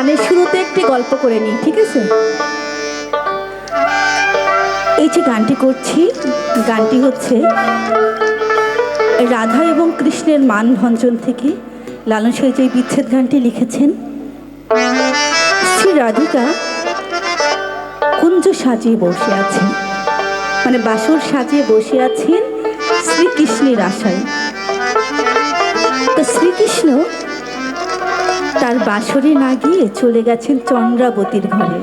গানের শুরুতে একটি গল্প করে নিই, ঠিক আছে? এই যে গানটি করছি, গানটি হচ্ছে রাধা এবং কৃষ্ণের মানভঞ্জন থেকে লালন সাঁইজি এই বিচ্ছেদ গানটি লিখেছেন। শ্রী রাধিকা কুঞ্জ সাজিয়ে বসে আছেন, মানে বাসর সাজিয়ে বসে আছেন শ্রীকৃষ্ণের আশায়। তো শ্রীকৃষ্ণ তার বাসরে না গিয়ে চলে গেছেন চন্দ্রাবতীর ঘরে।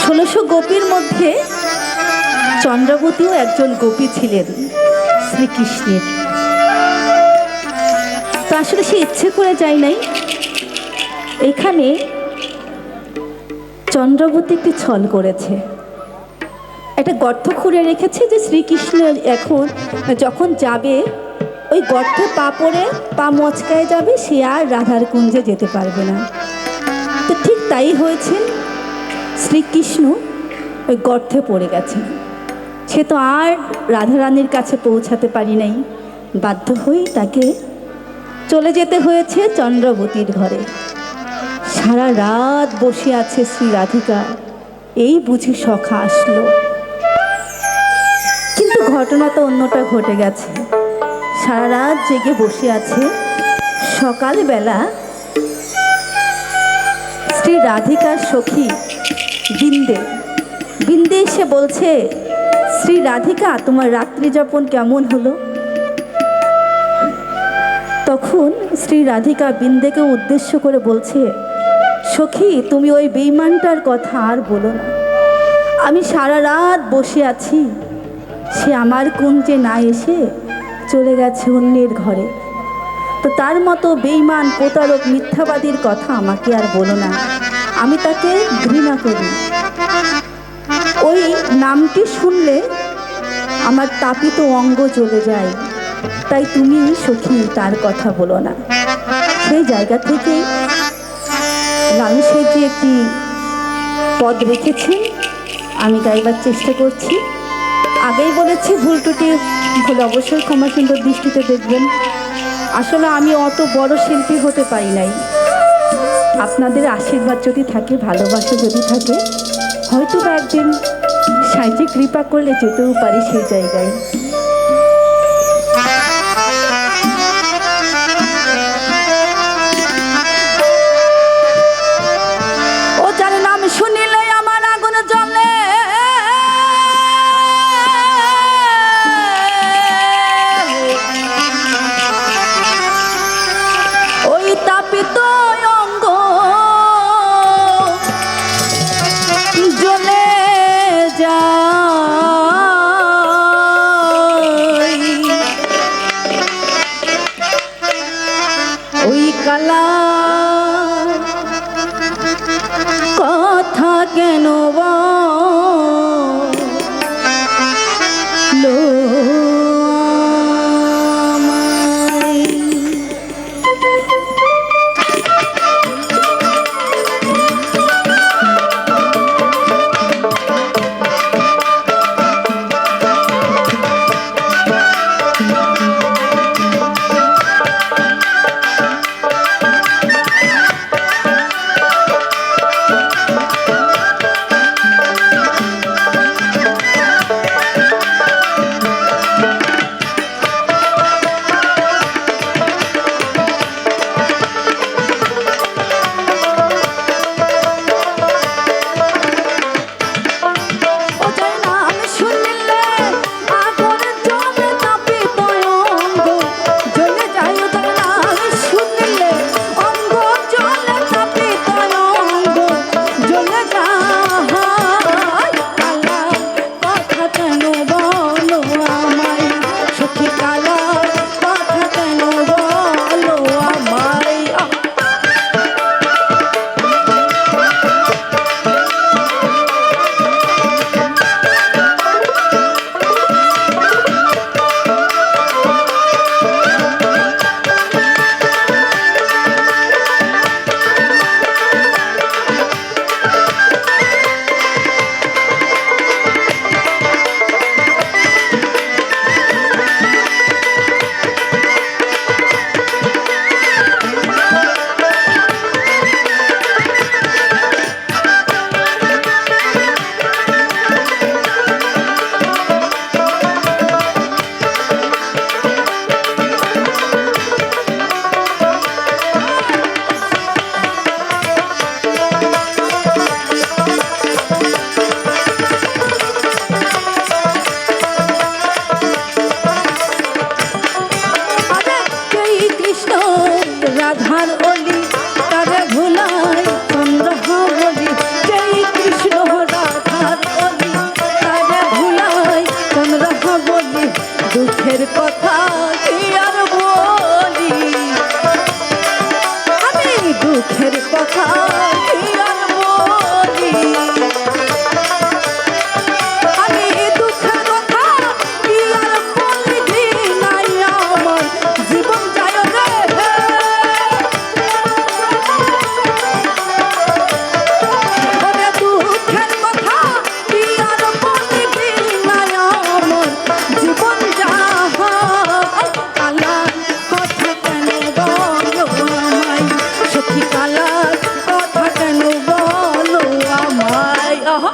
১৬০০ গোপীর মধ্যে চন্দ্রাবতীও একজন গোপী ছিলেন শ্রীকৃষ্ণের। তো আসলে সে ইচ্ছে করে যায় নাই। এখানে চন্দ্রাবতী একটি ছল করেছে, একটা গর্ত খুঁড়ে রেখেছে যে শ্রীকৃষ্ণ এখন যখন যাবে ওই গর্তে পা পড়ে পা মচকায় যাবে, সে আর রাধার কুঞ্জে যেতে পারবে না। তো ঠিক তাই হয়েছে, শ্রীকৃষ্ণ ওই গর্তে পড়ে গেছে। সে তো আর রাধারানীর কাছে পৌঁছাতে পারি নাই, বাধ্য হয়ে তাকে চলে যেতে হয়েছে চন্দ্রাবতীর ঘরে। সারা রাত বসে আছে শ্রী রাধিকা, এই বুঝি সখা আসলো। কিন্তু ঘটনা তো অন্যটা ঘটে গেছে। সারা রাত জেগে বসে আছে, সকালবেলা শ্রী রাধিকার সখী বিন্দে এসে বলছে, শ্রী রাধিকা তোমার রাত্রি যাপন কেমন হলো? তখন শ্রী রাধিকা বিন্দেকে উদ্দেশ্য করে বলছে, সখী তুমি ওই বেঈমানটার কথা আর বলো না। আমি সারা রাত বসে আছি, সে আমার কুঞ্জে না এসে চলে গেছে অন্যের ঘরে। তো তার মতো বেঈমান প্রতারক মিথ্যাবাদীর কথা আমাকে আর বলো না, আমি তাকে ঘৃণা করি। ওই নামটি শুনলে আমার তাপিত অঙ্গ জ্বলে যায়, তাই তুমি সখী তার কথা বলো না। সেই জায়গা থেকেই লালন সাঁইজি একটি পদ রেখেছেন, আমি গাইবার চেষ্টা করছি। আগেই বলেছি ভুল ত্রুটি হলে অবশ্যই ক্ষমা সুন্দর দৃষ্টিতে দেখবেন। আসলে আমি অত বড় শিল্পী হতে পারি নাই, আপনাদের আশীর্বাদ যদি থাকে, ভালোবাসা যদি থাকে, হয়তো বা একদিন সাঁইজি কৃপা করলে যেতেও পারি সেই জায়গায়। ও যার নাম শুনিলে আমার আগুন জ্বলে, ওই তাপিত অঙ্গ জ্বলে যায়, ওই কালা কথা কেন বলো আমায়? সখী কালার কথা কেন বলো আমায় আহা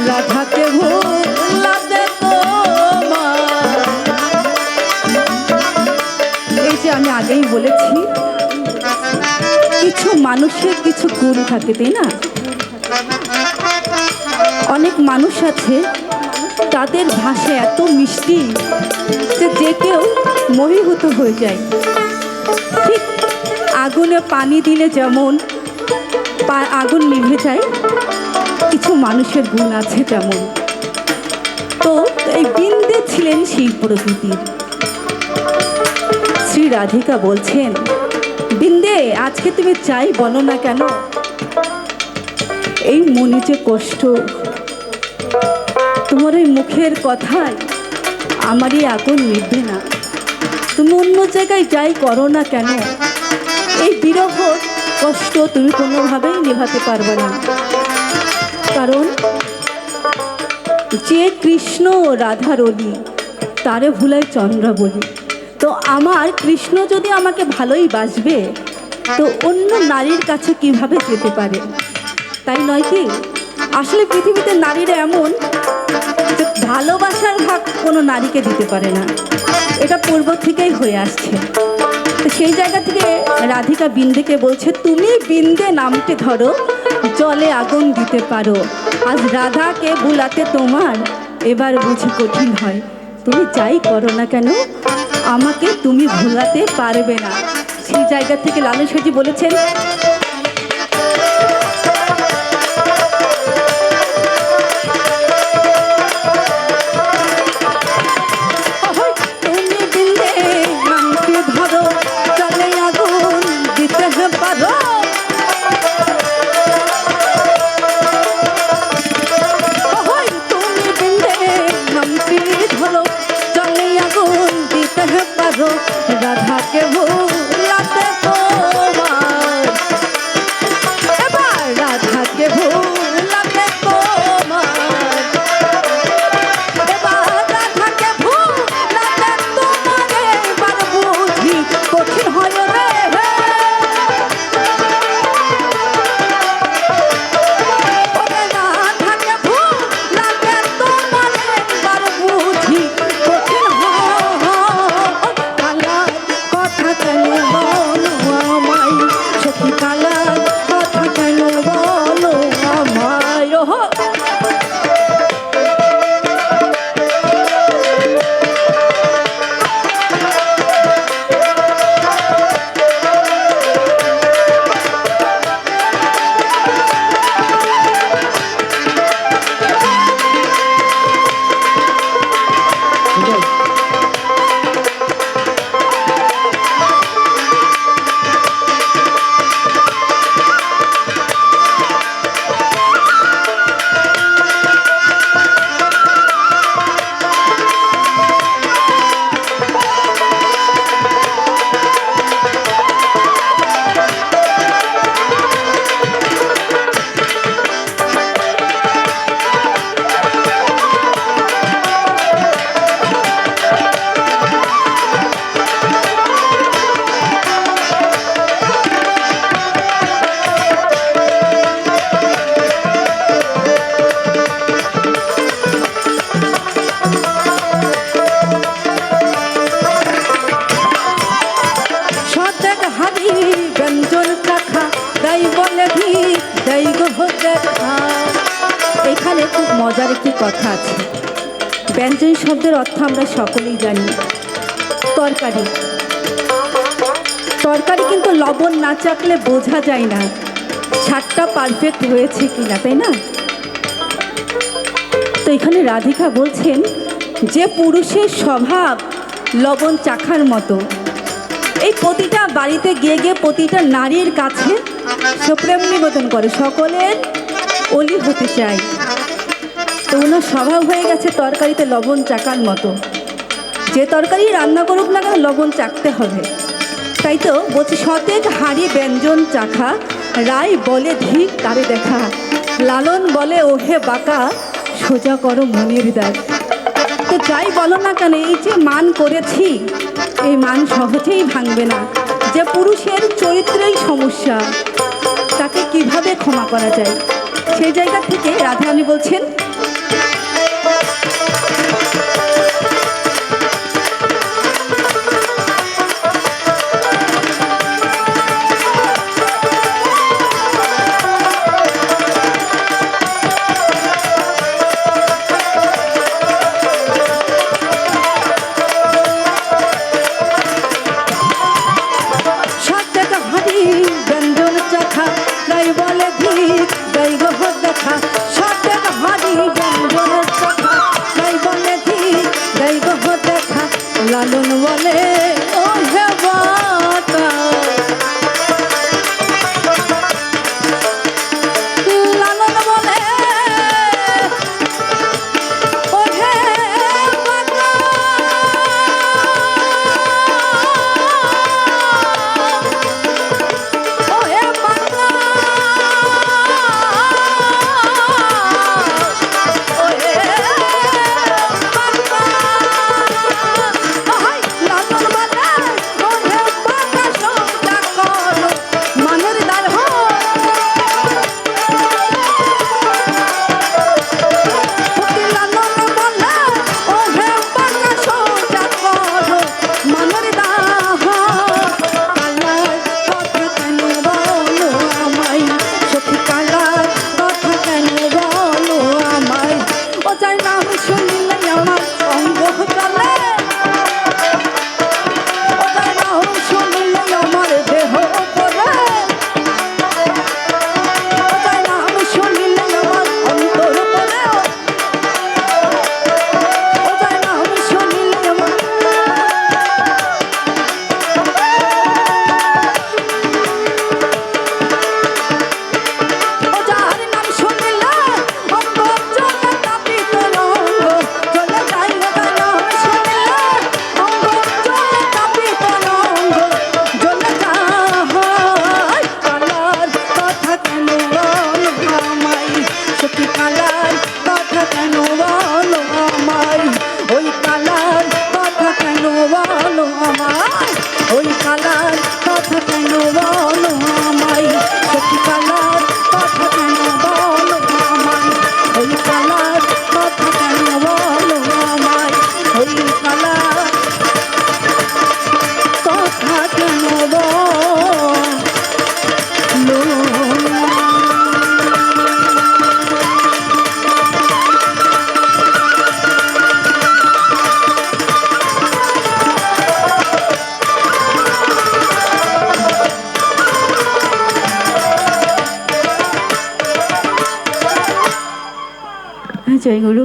রাধাকে ভোলাতে তোমার এই যে আমি আগেই বলেছি কিছু মানুষের কিছু গুণ থাকে তাই না অনেক মানুষ আছে তাদের ভাষা এত মিষ্টি যে কেউ মোহিভূত হয়ে যায় ঠিক আগুনে পানি দিলে যেমন আগুন নিভে যায় কিছু মানুষের গুণ আছে তেমন তো এই বিন্দে ছিলেন সেই প্রকৃতির শ্রী রাধিকা বলছেন বিন্দে আজকে তুমি চাই বলো না কেন এই মনে যে কষ্ট তোমার ওই মুখের কথায় আমারই আগুন নিভবে না তুমি অন্য জায়গায় যাই করো না কেন এই বিরহ কষ্ট তুমি কোনোভাবেই নেভাতে পারবে না কারণ যে কৃষ্ণ রাধার অলি তারে ভুলায় চন্দ্রা বলি তো আমার কৃষ্ণ যদি আমাকে ভালোই বাসবে তো অন্য নারীর কাছে কিভাবে যেতে পারে তাই নয় কি আসলে পৃথিবীতে নারীরা এমন যে ভালোবাসার ভাগ কোনো নারীকে দিতে পারে না এটা পূর্ব থেকেই হয়ে আসছে তো সেই জায়গা থেকে রাধিকা বিন্দেকে বলছে তুমি বিন্দে নামতে ধরো জলে আগুন দিতে পারো আজ রাধাকে ভুলাতে তোমার এবার বুঝি কঠিন হয় তুমি যাই করো না কেন আমাকে তুমি ভুলাতে পারবে না সেই জায়গা থেকে লালন সাঁজি বলেছেন রাধাকে ভুলাতে তোমার দেখা। এখানে খুব মজার একটি কথা আছে। ব্যঞ্জন শব্দের অর্থ আমরা সকলেই জানি, তরকারি। তরকারি কিন্তু লবণ না চাখলে বোঝা যায় না স্বাদটা পারফেক্ট হয়েছে কিনা, তাই না? তো এখানে রাধিকা বলছেন যে পুরুষের স্বভাব লবণ চাখার মতো, এই প্রতিটা বাড়িতে গিয়ে গিয়ে প্রতিটা নারীর কাছে সে প্রেম নিবেদন করে, সকলের অলি হতে চায়। তো ওনার স্বভাব হয়ে গেছে তরকারিতে লবণ চাকার মতো। যে তরকারি রান্না করুক না কেন লবণ চাকতে হবে। তাই তো বলছি, সতেজ হাঁড়ি ব্যঞ্জন চাখা, রায় বলে ধিক তারে দেখা, লালন বলে ওহে বাঁকা, সোজা করো মনের দ্বার। তো যাই বলো না কেন, এই যে মান করেছি এই মান সহজেই ভাঙবে না। যে পুরুষের চরিত্রেই সমস্যা, তাকে কিভাবে ক্ষমা করা যায়, সেই জায়গা থেকে রাধারানী বলছেন, লালন বলে ও হে বাঁকা, লালন বলে ও হে বাঁকা, ও হে বাঁকা, ও হে জয় গুরু।